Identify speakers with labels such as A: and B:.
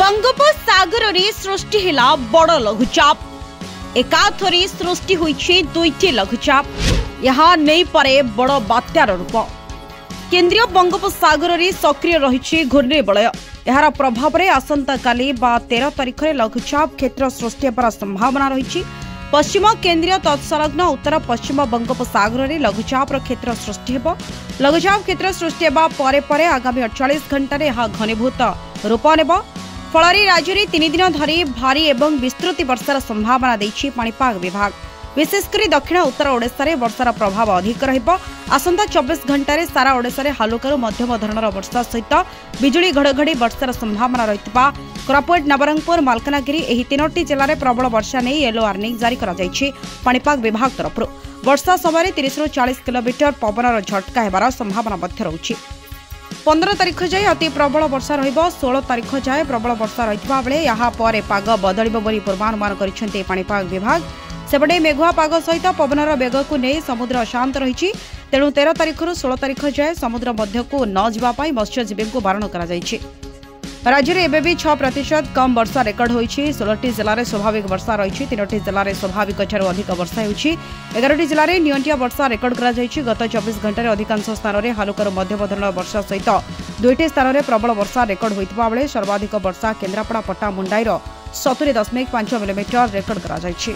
A: बंगोपसागर रे सृष्टि हिला बड़ लघुचाप। एकाथरी सृष्टि होईछि दुईटी लघुचाप। यहाँ नहीं परे बड़ बात्यार रूप। केंद्रीय बंगोपसागर रे सक्रिय रहिछि घूर्णिबलय। यार प्रभाव रे आसंता काली बा 13 तारिख रे लघुचाप क्षेत्र सृष्टि होबार संभावना रहिछि। पश्चिम केंद्रीय तत्संलग्न उत्तर पश्चिम बंगोपसागर रे लघुचाप क्षेत्र सृष्टि हेबो। लघुचाप क्षेत्र सृष्टि हेबा परे परे आगामी 48 घंटा रे यह घनीभूत रूप नेबो। फल राज्य में 3 दिन धरी भारी एवं विस्तृत वर्षार संभावना देछि पाणीपाग विभाग। विशेषकर दक्षिण उत्तर ओडिशा रे वर्षार प्रभाव अधिक रहिबो। आसंता 24 घंटा रे सारा ओडिशा रे हालुकारू मध्यम धरणर वर्षा सहित बिजुली घड़घड़ी वर्षार संभावना रहितबा कोरापुट नवरंगपुर मालकानगिरी एही 3टी जिल्ला रे प्रबल वर्षा नै येलो वार्निंग जारी करा जायछि पाणीपाग विभाग तरफरु। वर्षा समय 30 ରୁ 40 किलोमीटर पवनर झटका हेबार संभावना मध्य रहुछि। 15 तारिख जाए अति प्रबल वर्षा रहिबो। 16 तारिख जाए प्रबल वर्षा रहितबा बेले यहाँ पर पाग बदलिबो बोली पूर्वानुमान करिसेंते पाणीपाग विभाग। सेपटे मेघुआ पाग सहित पवनर बेग को नहीं समुद्र अशांत रही। तेणु 13 तारिख ରୁ 16 तारिख जाए समुद्र मध्य को न जावाई मत्स्यजीवी को बारण करा जायछि। राज्य में एबी 6% कम वर्षा रेकर्ड होईछि। 16टी जिले में स्वाभाविक वर्षा रही। 3टी जिले में स्वाभाविक अधिक वर्षा होईछि। 11टी जिले में नियंटिया वर्षा रेकर्ड करा जायछि। गत 24 घंटे अधिकांश स्थान में हालुकारू मध्यम धरणर वर्षा सहित 2टी स्थान में प्रबल वर्षा रेकर्ड होइतबा बेले सर्वाधिक वर्षा केन्द्रापड़ा पट्टामुंडाईर 70.5 मिलीमीटर रेकर्ड करा जायछि।